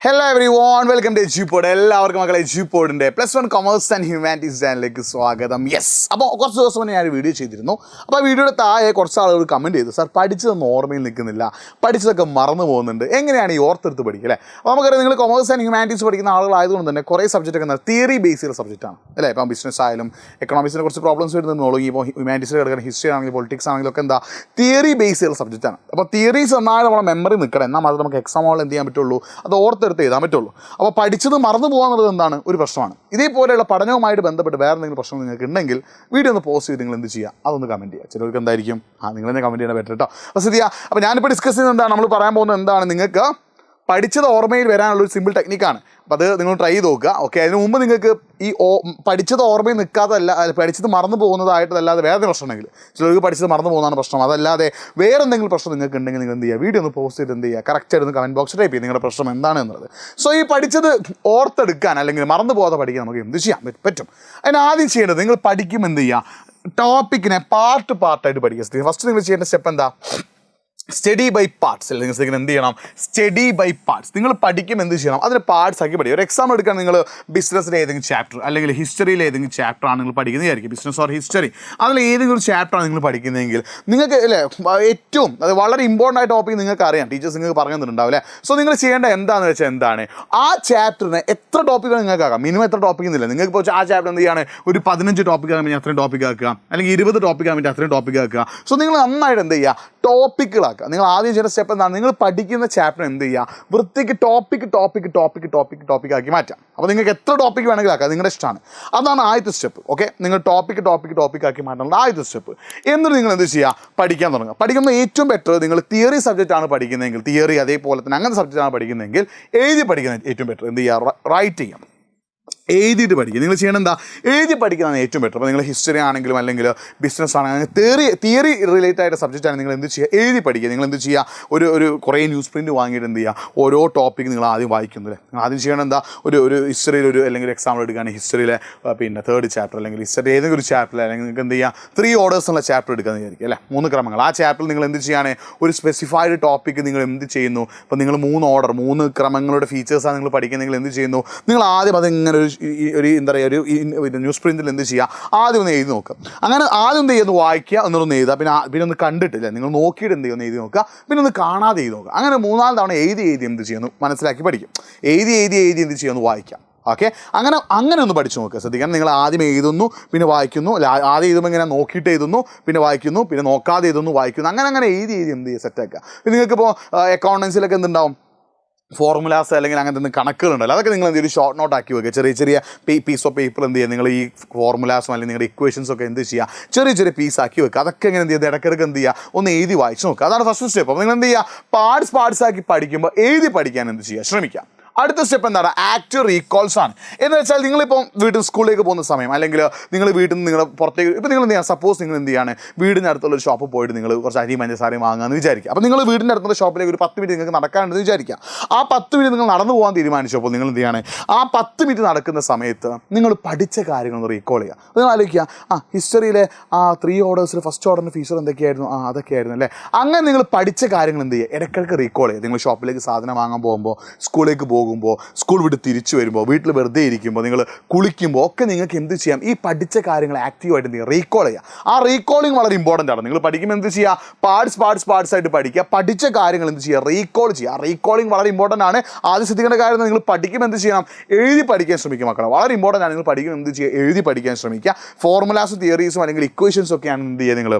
Hello everyone, welcome to G-Pod. എല്ലാവർക്കും മക്കളെ G-Podന്റെ +1 commerce and humanities ചാനലിലേക്ക് സ്വാഗതം. യെസ്, അപ്പോൾ കുറച്ച് ദിവസം മുന്നേ ഞാൻ ഒരു വീഡിയോ ചെയ്തിരുന്നു. അപ്പോൾ ആ വീഡിയോയുടെ താഴെ കുറച്ച് ആളുകൾ കമൻറ്റ് ചെയ്തു, സാർ പഠിച്ചതൊന്നും ഓർമ്മയിൽ നിൽക്കുന്നില്ല, പഠിച്ചതൊക്കെ മറന്നു പോകുന്നുണ്ട്, എങ്ങനെയാണ് ഈ ഓർത്തെടുത്ത് പഠിക്കുക അല്ലേ? അപ്പോൾ നമുക്കറിയാം, നിങ്ങൾ കൊമേഴ്സ് ആൻഡ് ഹ്യൂമാനിറ്റീസ് പഠിക്കുന്ന ആളുകളായതുകൊണ്ട് തന്നെ കുറേ സബ്ജക്റ്റൊക്കെ തിയറി ബേസ് ചെയ്ത സബ്ജക്റ്റാണ് അല്ലേ? ഇപ്പം ബിസിനസ് ആയാലും എക്കണോമിക്സിനെ കുറച്ച് പ്രോബ്ലംസ് വരുന്നുള്ളൂ. ഇപ്പോൾ ഹ്യൂമാനിറ്റീസിൽ കിടക്കുന്ന ഹിസ്റ്ററി ആണെങ്കിലും പൊളിറ്റിക്സ് ആണെങ്കിലും ഒക്കെ എന്താ തിയറി ബേസ് ചെയ്ത സബ്ജക്റ്റാണ്. അപ്പോൾ തിയറീസ് എന്നാലും നമ്മളെ മെമ്മറി നിൽക്കണം, എന്നാൽ മാത്രമേ നമുക്ക് എക്സാം ഹോളിൽ എന്ത് ചെയ്യാൻ പറ്റുള്ളൂ, അത് ഓർത്തെടുത്ത് എഴുതാൻ പറ്റുള്ളൂ. അപ്പോൾ പഠിച്ചത് മറന്നു പോകാന്നുള്ളത് എന്താണ് ഒരു പ്രശ്നമാണ്. ഇതേപോലെയുള്ള പഠനവുമായിട്ട് ബന്ധപ്പെട്ട് വേറെ എന്തെങ്കിലും പ്രശ്നം നിങ്ങൾക്ക് ഉണ്ടെങ്കിൽ വീഡിയോ ഒന്ന് പോസ്റ്റ് ചെയ്ത് നിങ്ങൾ എന്ത് ചെയ്യുക, അതൊന്ന് കമൻറ്റ് ചെയ്യുക. ചിലർക്ക് എന്തായിരിക്കും, നിങ്ങൾ തന്നെ കമൻറ്റ് ചെയ്യാൻ ബെറ്റർ കേട്ടോ. അപ്പോൾ സ്ഥിതിയാ, അപ്പോൾ ഞാനിപ്പോൾ ഡിസ്കസ് ചെയ്യുന്നത് എന്താണ്, നമ്മൾ പറയാൻ പോകുന്നത് എന്താണ്, നിങ്ങൾക്ക് പഠിച്ചത് ഓർമ്മയിൽ വരാനുള്ളൊരു സിമ്പിൾ ടെക്നിക്കാണ്. അപ്പോൾ അത് നിങ്ങൾ ട്രൈ ചെയ്ത് നോക്കുക. ഓക്കെ, അതിന് മുമ്പ് നിങ്ങൾക്ക് ഈ പഠിച്ചത് ഓർമ്മയിൽ നിൽക്കാത്തതല്ല, പഠിച്ചത് മറന്നു പോകുന്നതായിട്ടല്ലാതെ വേറെ പ്രശ്നം ഉണ്ടെങ്കിൽ, ചിലർക്ക് പഠിച്ചത് മറന്നു പോകുന്നതാണ് പ്രശ്നം, അതല്ലാതെ വേറെ എന്തെങ്കിലും പ്രശ്നം നിങ്ങൾക്ക് ഉണ്ടെങ്കിൽ നിങ്ങൾ എന്ത് ചെയ്യുക, വീഡിയോ ഒന്ന് പോസ്റ്റ് ചെയ്ത് എന്ത് ചെയ്യുക, കറക്റ്റായിട്ട് കമൻറ്റ് ബോക്സിൽ ടൈപ്പ് ചെയ്യുക നിങ്ങളുടെ പ്രശ്നം എന്താണെന്നുള്ളത്. സോ ഈ പഠിച്ചത് ഓർത്തെടുക്കാൻ അല്ലെങ്കിൽ മറന്നു പോകാതെ പഠിക്കാൻ നമുക്ക് എന്ത് ചെയ്യാൻ പറ്റും? അതിന് ആദ്യം ചെയ്യേണ്ടത്, നിങ്ങൾ പഠിക്കുമ്പോൾ എന്ത് ചെയ്യുക, ടോപ്പിക്കിനെ പാർട്ടായിട്ട് പഠിക്കുക. ഫസ്റ്റ് നിങ്ങൾ ചെയ്യേണ്ട സ്റ്റെപ്പ് എന്താ, സ്റ്റഡി ബൈ പാർട്സ്. അല്ലെങ്കിൽ നിങ്ങൾ എന്ത് ചെയ്യണം, സ്റ്റഡി ബൈ പാർട്സ്. നിങ്ങൾ പഠിക്കുമ്പോൾ എന്ത് ചെയ്യണം, അതിന് പാർട്സ് ആക്കി പഠിക്കുക. ഒരു എക്സാം എടുക്കാൻ നിങ്ങൾ ബിസിനസ്സിലെ ഏതെങ്കിലും ചാപ്റ്റർ അല്ലെങ്കിൽ ഹിസ്റ്ററിയിലെ ഏതെങ്കിലും ചാപ്റ്ററാണ് നിങ്ങൾ പഠിക്കുന്നതായിരിക്കും, ബിസിനസ് ഓർ ഹിസ്റ്ററി, അതിൽ ഏതെങ്കിലും ഒരു ചാപ്റ്ററാണ് നിങ്ങൾ പഠിക്കുന്നതെങ്കിൽ നിങ്ങൾക്ക് അല്ലേ ഏറ്റവും അത് വളരെ ഇമ്പോർട്ടൻ്റ് ആയ ടോപ്പിക് നിങ്ങൾക്ക് അറിയാം, ടീച്ചേഴ്സ് നിങ്ങൾക്ക് പറഞ്ഞു തന്നിട്ടുണ്ടാവും അല്ലേ? സോ നിങ്ങൾ ചെയ്യേണ്ട എന്താണെന്ന് വെച്ചാൽ എന്താണ്, ആ ചാപ്റ്ററിന് എത്ര ടോപ്പിക്കുകൾ നിങ്ങൾക്ക് ആക്കാം, മിനിമം എത്ര ടോപ്പിക് എന്നില്ല. നിങ്ങൾക്ക് ഇപ്പോൾ ആ ചാപ്റ്റർ എന്ത് ചെയ്യാണ്, ഒരു 15 ടോപ്പിക് ആകാൻ വേണ്ടി അത്രയും ടോപ്പിക് ആക്കുക, അല്ലെങ്കിൽ 20 ടോപ്പിക് ആകാൻ വേണ്ടി അത്രയും ടോപ്പിക് ആക്കുക. സോ നിങ്ങൾ നന്നായിട്ട് എന്ത് ചെയ്യുക, ടോപ്പിക്കുകളാക്കുക. നിങ്ങൾ ആദ്യം ചെയ്യുന്ന സ്റ്റെപ്പ് എന്താണ്, നിങ്ങൾ പഠിക്കുന്ന ചാപ്റ്റർ എന്ത് ചെയ്യുക, വൃത്തിക്ക് ടോപ്പിക് ആക്കി മാറ്റാം. അപ്പോൾ നിങ്ങൾക്ക് എത്ര ടോപ്പിക് വേണമെങ്കിലും ആക്കാം, നിങ്ങളുടെ ഇഷ്ടമാണ്. അതാണ് ആദ്യത്തെ സ്റ്റെപ്പ്. ഓക്കെ, നിങ്ങൾ ടോപ്പിക് ആക്കി മാറ്റാനുള്ള ആദ്യത്തെ സ്റ്റെപ്പ്. എന്നിട്ട് നിങ്ങൾ എന്ത് ചെയ്യുക, പഠിക്കാൻ തുടങ്ങുക. പഠിക്കുന്ന ഏറ്റവും ബെറ്റർ, നിങ്ങൾ തിയറി സബ്ജക്റ്റാണ് പഠിക്കുന്നതെങ്കിൽ തിയറി, അതേപോലെ തന്നെ അങ്ങനത്തെ സബ്ജക്റ്റാണ് പഠിക്കുന്നതെങ്കിൽ എഴുതി പഠിക്കുന്നത് ഏറ്റവും ബെറ്റർ. എന്ത് ചെയ്യുക, റൈറ്റ് ചെയ്യാം, എഴുതിയിട്ട് പഠിക്കുക. നിങ്ങൾ ചെയ്യണം എന്താ, എഴുതി പഠിക്കുന്നതാണ് ഏറ്റവും ബെറ്റർ. അപ്പോൾ നിങ്ങൾ ഹിസ്റ്ററി ആണെങ്കിലും അല്ലെങ്കിൽ ബിസിനസ് ആണെങ്കിലും തിയറി റിലേറ്റഡ് ആയിട്ട് സബ്ജക്റ്റ് ആണ്, നിങ്ങൾ എന്ത് ചെയ്യുക, എഴുതി പഠിക്കുക. നിങ്ങൾ എന്ത് ചെയ്യുക, ഒരു കുറേ ന്യൂസ് പ്രിൻറ്റ് വാങ്ങിയിട്ട് എന്ത് ചെയ്യുക, ഓരോ ടോപ്പിക്ക് നിങ്ങൾ ആദ്യം വായിക്കുന്നത്. നിങ്ങൾ ആദ്യം ചെയ്യണം എന്താ, ഒരു ഹിസ്റ്ററിയിൽ അല്ലെങ്കിൽ എക്സാമ്പിൾ എടുക്കുകയാണെങ്കിൽ ഹിസ്റ്ററിയിലെ പിന്നെ 3rd ചാപ്റ്റർ അല്ലെങ്കിൽ ഹിസ്റ്ററി ഏതെങ്കിലും ഒരു ചാപ്റ്റർ, അല്ലെങ്കിൽ നിങ്ങൾക്ക് എന്ത് ചെയ്യുക, 3 ഓർഡേഴ്സ് ഉള്ള ചാപ്റ്റർ എടുക്കാമെന്ന് വിചാരിക്കുക അല്ലേ, 3 ക്രമങ്ങൾ. ആ ചാപ്റ്ററിൽ നിങ്ങൾ എന്ത് ചെയ്യുകയാണ്, ഒരു സ്പെസിഫൈഡ് ടോപ്പിക്ക് നിങ്ങൾ എന്ത് ചെയ്യുന്നു, ഇപ്പോൾ നിങ്ങൾ 3 ക്രമങ്ങളുടെ ഫീച്ചേഴ്സാണ് നിങ്ങൾ പഠിക്കുന്നതെങ്കിൽ എന്ത് ചെയ്യുന്നു, നിങ്ങൾ ആദ്യം അതിങ്ങനെ ഒരു എന്താ പറയുക, ഒരു ന്യൂസ് പ്രിൻറ്റിൽ എന്ത് ചെയ്യുക, ആദ്യം ഒന്ന് എഴുതി നോക്കുക. അങ്ങനെ ആദ്യം എന്ത് ചെയ്യുന്നു, വായിക്കുക, എന്നൊന്ന് എഴുതുക, പിന്നെ ഒന്ന് കണ്ടിട്ടില്ല നിങ്ങൾ നോക്കിയിട്ട് എന്ത് ചെയ്യുന്നു, എഴുതി നോക്കുക, പിന്നെ ഒന്ന് കാണാതെ എഴുതി നോക്കുക. അങ്ങനെ 3-4 തവണ എഴുതി എന്ത് ചെയ്യുന്നു, മനസ്സിലാക്കി പഠിക്കും. എഴുതി എന്ത് ചെയ്യുന്നു, വായിക്കാം. ഓക്കെ, അങ്ങനെ ഒന്ന് പഠിച്ചു നോക്കുക. ശ്രദ്ധിക്കണം, നിങ്ങൾ ആദ്യം എഴുതുന്നു, പിന്നെ വായിക്കുന്നു, ആദ്യം എഴുതുമ്പോൾ ഇങ്ങനെ നോക്കിയിട്ട് എഴുതുന്നു, പിന്നെ വായിക്കുന്നു, പിന്നെ നോക്കാതെ എഴുതുന്നു, വായിക്കുന്നു, അങ്ങനെ എഴുതി എന്ത് ചെയ്യുക, സെറ്റാക്കുക. പിന്നെ നിങ്ങൾക്കിപ്പോൾ അക്കൗണ്ടൻസിലൊക്കെ എന്തുണ്ടാവും, ഫോർമുലാസ് അല്ലെങ്കിൽ അങ്ങനത്തെ കണക്കുകളുണ്ടല്ലോ, അതൊക്കെ നിങ്ങൾ എന്ത് ചെയ്യും, ഷോർട്ട് നോട്ട് ആക്കി വെക്കുക. ചെറിയ പീസ് ഓഫ് പേപ്പർ എന്ത് ചെയ്യുക, നിങ്ങൾ ഈ ഫോർമുലാസും അല്ലെങ്കിൽ നിങ്ങളുടെ ഇക്വേഷൻസൊക്കെ എന്ത് ചെയ്യുക, ചെറിയ പീസ് ആക്കി വെക്കുക. അതൊക്കെ എങ്ങനെ എന്ത് ചെയ്യുക, ഇടയ്ക്കിടയ്ക്ക് എന്ത് ചെയ്യുക, ഒന്ന് എഴുതി വായിച്ച് നോക്കുക. അതാണ് ഫസ്റ്റ് സ്റ്റെപ്പ്. അപ്പോൾ നിങ്ങൾ എന്ത് ചെയ്യുക, പാർട്സ് ആക്കി പഠിക്കുമ്പോൾ എഴുതി പഠിക്കാൻ എന്ത് ചെയ്യുക, ശ്രമിക്കുക. അടുത്ത സ്റ്റെപ്പ് എന്താണ്, ആക്റ്റീവ് റീകോൾസ് ആണ്. എന്ന് വെച്ചാൽ നിങ്ങളിപ്പോൾ വീട്ടിൽ സ്കൂളിലേക്ക് പോകുന്ന സമയം, അല്ലെങ്കിൽ നിങ്ങൾ വീട്ടിൽ നിന്ന് നിങ്ങൾ പുറത്തേക്ക്, ഇപ്പോൾ നിങ്ങൾ എന്ത് ചെയ്യുക, സപ്പോസ് നിങ്ങൾ എന്ത് ചെയ്യാണ്, വീടിൻ്റെ അടുത്തുള്ളൊരു ഷോപ്പിൽ പോയിട്ട് നിങ്ങൾ കുറച്ച് അരി പഞ്ചസാരയും വാങ്ങാമെന്ന് വിചാരിക്കുക. അപ്പോൾ നിങ്ങൾ വീടിൻ്റെ അടുത്തുള്ള ഷോപ്പിലേക്ക് ഒരു 10 മിനിറ്റ് നിങ്ങൾക്ക് നടക്കാനുണ്ടെന്ന് വിചാരിക്കുക. ആ 10 മിനിറ്റ് നിങ്ങൾ നടന്നു പോകാൻ തീരുമാനിച്ചപ്പോൾ നിങ്ങൾ എന്ത് ചെയ്യാണ്, ആ 10 മിനിറ്റ് നടക്കുന്ന സമയത്ത് നിങ്ങൾ പഠിച്ച കാര്യങ്ങളൊന്ന് റീകോൾ ചെയ്യുക. നിങ്ങൾ ആലോചിക്കുക, ഹിസ്റ്ററിയിലെ 3 ഓർഡേഴ്സിൽ ഫസ്റ്റ് ഓർഡറിൻ്റെ ഫീച്ചർ എന്തൊക്കെയായിരുന്നു, അതൊക്കെയായിരുന്നു അല്ലേ. അങ്ങനെ നിങ്ങൾ പഠിച്ച കാര്യങ്ങൾ എന്ത് ചെയ്യുക, ഇടയ്ക്കിടയ്ക്ക് റീകോൾ ചെയ്യുക. നിങ്ങൾ ഷോപ്പിലേക്ക് സാധനം വാങ്ങാൻ പോകുമ്പോൾ, സ്കൂളിലേക്ക് പോകുമ്പോൾ, സ്കൂൾ വിട്ട് തിരിച്ചു വരുമ്പോൾ, വീട്ടിൽ വെറുതെ ഇരിക്കുമ്പോൾ, നിങ്ങൾ കുളിക്കുമ്പോൾ ഒക്കെ നിങ്ങൾക്ക് എന്ത് ചെയ്യാം, ഈ പഠിച്ച കാര്യങ്ങൾ ആക്റ്റീവായിട്ട് എന്ത് ചെയ്യുക, റീകോൾ ചെയ്യുക. ആ റീകോളിങ് വളരെ ഇമ്പോർട്ടൻ്റ് ആണ്. നിങ്ങൾ പഠിക്കുമ്പോൾ എന്ത് ചെയ്യുക, പാർട്സ് ആയിട്ട് പഠിക്കുക, പഠിച്ച കാര്യങ്ങൾ എന്ത് ചെയ്യുക, റീകോൾ ചെയ്യുക. റീകോളിങ് വളരെ ഇമ്പോർട്ടൻ്റ് ആണ്. ആദ്യം ശ്രദ്ധിക്കേണ്ട കാര്യം, നിങ്ങൾ പഠിക്കുമ്പോൾ എന്ത് ചെയ്യണം, എഴുതി പഠിക്കാൻ ശ്രമിക്കുക മക്കളെ. വളരെ ഇമ്പോർട്ടൻ്റ് ആണ്. നിങ്ങൾ പഠിക്കുമ്പോൾ എന്ത് ചെയ്യുക, എഴുതി പഠിക്കാൻ ശ്രമിക്കുക. ഫോർമുലാസും തിയറീസും അല്ലെങ്കിൽ ഇക്വേഷൻസും ഒക്കെയാണ് എന്ത് ചെയ്യുക, നിങ്ങൾ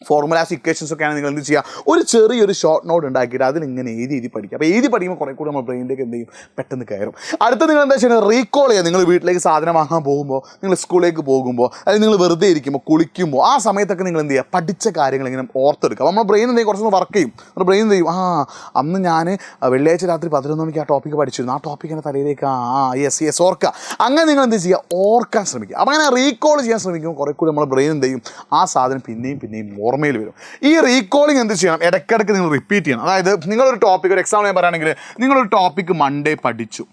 ഫോർമുലാസ് ഇക്വേഷൻസ് ഒക്കെയാണ് നിങ്ങൾ എന്ത് ചെയ്യുക, ഒരു ചെറിയൊരു ഷോർട്ട് നോട്ട് ഉണ്ടാക്കിയിട്ട് അതിലിങ്ങനെ എഴുതി പഠിക്കുക. അപ്പോൾ എഴുതി പഠിക്കുമ്പോൾ കുറേ കൂടി നമ്മൾ ബ്രെയിനിലേക്ക് എന്ത് ചെയ്യും, പെട്ടെന്ന് കയറും. അടുത്ത നിങ്ങൾ എന്താ ചെയ്യുന്നത്, റീകോൾ ചെയ്യുക. നിങ്ങൾ വീട്ടിലേക്ക് സാധനം വാങ്ങാൻ പോകുമ്പോൾ, നിങ്ങൾ സ്കൂളിലേക്ക് പോകുമ്പോൾ, അല്ലെങ്കിൽ നിങ്ങൾ വെറുതെ ഇരിക്കുമ്പോൾ, കുളിക്കുമ്പോൾ, ആ സമയത്തൊക്കെ നിങ്ങൾ എന്ത് ചെയ്യുക, പഠിച്ച കാര്യങ്ങൾ ഇങ്ങനെ ഓർത്തെടുക്കുക. അപ്പോൾ നമ്മുടെ ബ്രെയിൻ എന്തെങ്കിലും കുറച്ചൊന്ന് വർക്ക് ചെയ്യും. നമ്മുടെ ബ്രെയിൻ എന്ത് ചെയ്യും, അന്ന് ഞാൻ വെള്ളിയാഴ്ച രാത്രി 11 മണിക്ക് ആ ടോപ്പിക്ക് പഠിച്ചിരുന്നു, ആ ടോപ്പിക്കിൻ്റെ തലയിലേക്ക് യെസ് ഓർക്കുക. അങ്ങനെ നിങ്ങൾ എന്ത് ചെയ്യുക, ഓർക്കാൻ ശ്രമിക്കുക. അപ്പോൾ അങ്ങനെ റീകോൾ ചെയ്യാൻ ശ്രമിക്കുമ്പോൾ കുറേ കൂടി നമ്മുടെ ബ്രെയിൻ എന്ത് ചെയ്യും, ആ സാധനം പിന്നെയും ഓർമ്മയിൽ വരും. ഈ റീകോളിങ് എന്ത് ചെയ്യണം, ഇടയ്ക്കിടയ്ക്ക് നിങ്ങൾ റിപ്പീറ്റ് ചെയ്യണം. അതായത് നിങ്ങളൊരു ടോപ്പിക്, ഒരു എക്സാമ്പിൾ ഞാൻ പറയുകയാണെങ്കിൽ, നിങ്ങളൊരു ടോപ്പിക്ക് മൺഡേ പഠിച്ചു,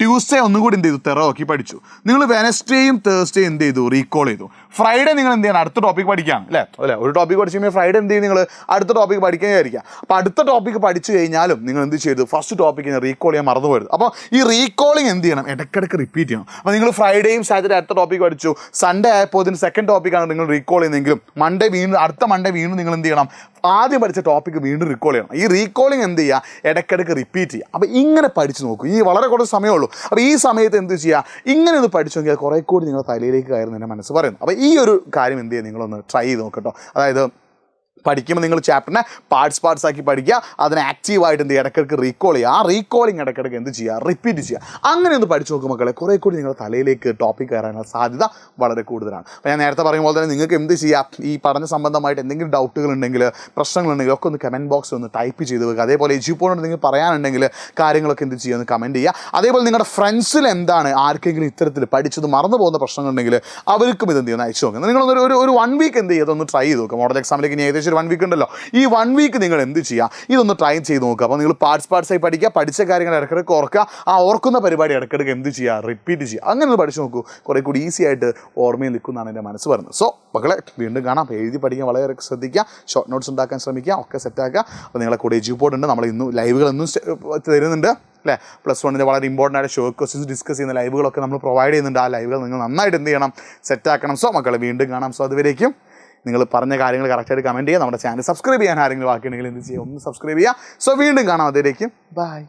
ട്യൂസ്ഡേ ഒന്നും കൂടി എന്ത് ചെയ്തു തെറോക്കി പഠിച്ചു. നിങ്ങൾ വെനസ്ഡേയും തേഴ്സ്ഡേയും എന്ത് ചെയ്തു റീകോൾ ചെയ്തു. ഫ്രൈഡേ നിങ്ങൾ എന്ത് ചെയ്യണം അടുത്ത ടോപ്പിക് പഠിക്കുകയാണ് അല്ലേ ഒരു ടോപ്പിക് പഠിച്ചു കഴിയുമ്പോൾ ഫ്രൈഡേ എന്ത് ചെയ്യും നിങ്ങൾ അടുത്ത ടോപ്പിക് പഠിക്കാൻ വിചാരിക്കുക. അപ്പോൾ അടുത്ത ടോപ്പിക് പഠിച്ചു കഴിഞ്ഞാലും നിങ്ങൾ എന്ത് ചെയ്തു ഫസ്റ്റ് ടോപ്പിക്കിനെ റീകോൾ ചെയ്യാൻ മറന്നു പോയത്. അപ്പോൾ ഈ റീകോളിങ് എന്ത് ചെയ്യണം ഇടയ്ക്കിടയ്ക്ക് റിപ്പീറ്റ് ചെയ്യണം. അപ്പോൾ നിങ്ങൾ ഫ്രൈഡേയും സാറ്റർഡേ അടുത്ത ടോപ്പിക് പഠിച്ചു, സൺഡേ ആയപ്പോൾ ഇതിന് സെക്കൻഡ് ടോപ്പിക്കാണ് നിങ്ങൾ റീകോൾ ചെയ്യുന്നതെങ്കിലും അടുത്ത മൺഡേ വീണ്ടും നിങ്ങൾ എന്ത് ചെയ്യണം ആദ്യം പഠിച്ച ടോപ്പിക്ക് വീണ്ടും റീകോൾ ചെയ്യണം. ഈ റീകോളിങ് എന്ത് ചെയ്യുക ഇടയ്ക്കിടയ്ക്ക് റിപ്പീറ്റ് ചെയ്യുക. അപ്പോൾ ഇങ്ങനെ പഠിച്ച് നോക്കൂ. ഈ വളരെ കുറച്ച് സമയമുള്ളൂ. അപ്പോൾ ഈ സമയത്ത് എന്ത് ചെയ്യുക ഇങ്ങനെ ഒന്ന് പഠിച്ചു നോക്കിയാൽ കുറേ കൂടി നിങ്ങളുടെ തലയിലേക്ക് കയറുന്ന എൻ്റെ മനസ്സ് പറയുന്നു. അപ്പോൾ ഈ ഒരു കാര്യം എന്ത് ചെയ്യുക നിങ്ങളൊന്ന് ട്രൈ ചെയ്ത് നോക്കട്ടോ. അതായത് പഠിക്കുമ്പോൾ നിങ്ങൾ ചാപ്റ്ററിനെ പാർട്സ് ആക്കി പഠിക്കുക, അതിനെ ആക്റ്റീവായിട്ട് എന്ത് ചെയ്യുക ഇടയ്ക്കിടയ്ക്ക് റീകോൾ ചെയ്യുക. ആ റീകോളിങ് ഇടയ്ക്കിടയ്ക്ക് എന്ത് ചെയ്യുക റിപ്പീറ്റ് ചെയ്യുക. അങ്ങനെ ഒന്ന് പഠിച്ചു നോക്കും മക്കളെ, കുറേ കൂടി നിങ്ങളുടെ തലയിലേക്ക് ടോപ്പിക് കയറാനുള്ള സാധ്യത വളരെ കൂടുതലാണ്. അപ്പോൾ ഞാൻ നേരത്തെ പറയുമ്പോൾ തന്നെ നിങ്ങൾക്ക് എന്ത് ചെയ്യാം ഈ പഠന സംബന്ധമായിട്ട് എന്തെങ്കിലും ഡൗട്ടുകൾ ഉണ്ടെങ്കിൽ പ്രശ്നങ്ങളുണ്ടെങ്കിൽ ഒക്കെ ഒന്ന് കമൻറ്റ് ബോക്സിൽ ഒന്ന് ടൈപ്പ് ചെയ്ത് വെക്കുക. അതേപോലെ എജ്യൂപോയിന്റ് നിങ്ങൾ പറയാനുണ്ടെങ്കിൽ കാര്യങ്ങളൊക്കെ എന്ത് ചെയ്യുക ഒന്ന് കമൻറ്റ് ചെയ്യുക. അതേപോലെ നിങ്ങളുടെ ഫ്രണ്ട്സിൽ എന്താണ് ആർക്കെങ്കിലും ഇത്തരത്തിൽ പഠിച്ചത് മറന്നു പോകുന്ന പ്രശ്നങ്ങളുണ്ടെങ്കിൽ അവർക്കും ഇതെന്ത് ചെയ്യുന്ന അയച്ചു നോക്കുക. നിങ്ങളൊന്ന് ഒരു 1 വീക്ക് എന്ത് ചെയ്യുക ഒന്ന് ട്രൈ ചെയ്ത് നോക്കുക. മോഡൽ എക്സാമിലേക്ക് ഇനി ഏകദേശം 1 വീക്ക് ഉണ്ടല്ലോ. ഈ 1 വീക്ക് നിങ്ങൾ എന്ത് ചെയ്യുക ഇതൊന്ന് ട്രൈ ചെയ്ത് നോക്കുക. അപ്പോൾ നിങ്ങൾ പാർട്സായി പഠിക്കുക, പഠിച്ച കാര്യങ്ങൾ ഇടയ്ക്കിടയ്ക്ക് ഓർക്കുക. ആ ഓർക്കുന്ന പരിപാടി ഇടയ്ക്കിടയ്ക്ക് എന്ത് ചെയ്യുക റിപ്പീറ്റ് ചെയ്യുക. അങ്ങനെ ഒന്ന് പഠിച്ചു നോക്കൂ, കുറേ കൂടി ഈസി ആയിട്ട് ഓർമ്മയിൽ നിൽക്കുന്നതാണ് എൻ്റെ മനസ്സ് പറയുന്നത്. സോ മക്കളെ വീണ്ടും കാണാം. അപ്പോൾ എഴുതി പഠിക്കാൻ വളരെ ശ്രദ്ധിക്കുക, ഷോർട്ട് നോട്ട്സ് ഉണ്ടാക്കാൻ ശ്രമിക്കുക, ഒക്കെ സെറ്റാക്കുക. അപ്പോൾ നിങ്ങളെ കൂടെ എജ്യൂപോർട്ട് ഉണ്ട്, നമ്മൾ ഇന്നും ലൈവുകൾ എന്നും തരുന്നുണ്ട് അല്ലേ. +1 വളരെ ഇമ്പോർട്ടൻ്റ് ആയിട്ട് ഷോർട്ട് ക്വസ്റ്റ്യൻസ് ഡിസ്കസ് ചെയ്യുന്ന ലൈവുകളൊക്കെ നമ്മൾ പ്രൊവൈഡ് ചെയ്യുന്നുണ്ട്. ആ ലൈവുകൾ നിങ്ങൾ നന്നായിട്ട് എന്ത് ചെയ്യണം സെറ്റാക്കണം. സോ മക്കളെ വീണ്ടും കാണാം. സോ അതുവരേക്കും നിങ്ങൾ പറഞ്ഞ കാര്യങ്ങൾ കറക്റ്റായിട്ട് കമൻറ്റ് ചെയ്യുക. നമ്മുടെ ചാനൽ സബ്സ്ക്രൈബ് ചെയ്യാൻ ആരെങ്കിലും ബാക്കിയുണ്ടെങ്കിൽ എന്ത് ചെയ്യുക ഒന്ന് സബ്സ്ക്രൈബ് ചെയ്യുക. സോ വീണ്ടും കാണാം. അതിലേക്കും ബൈ.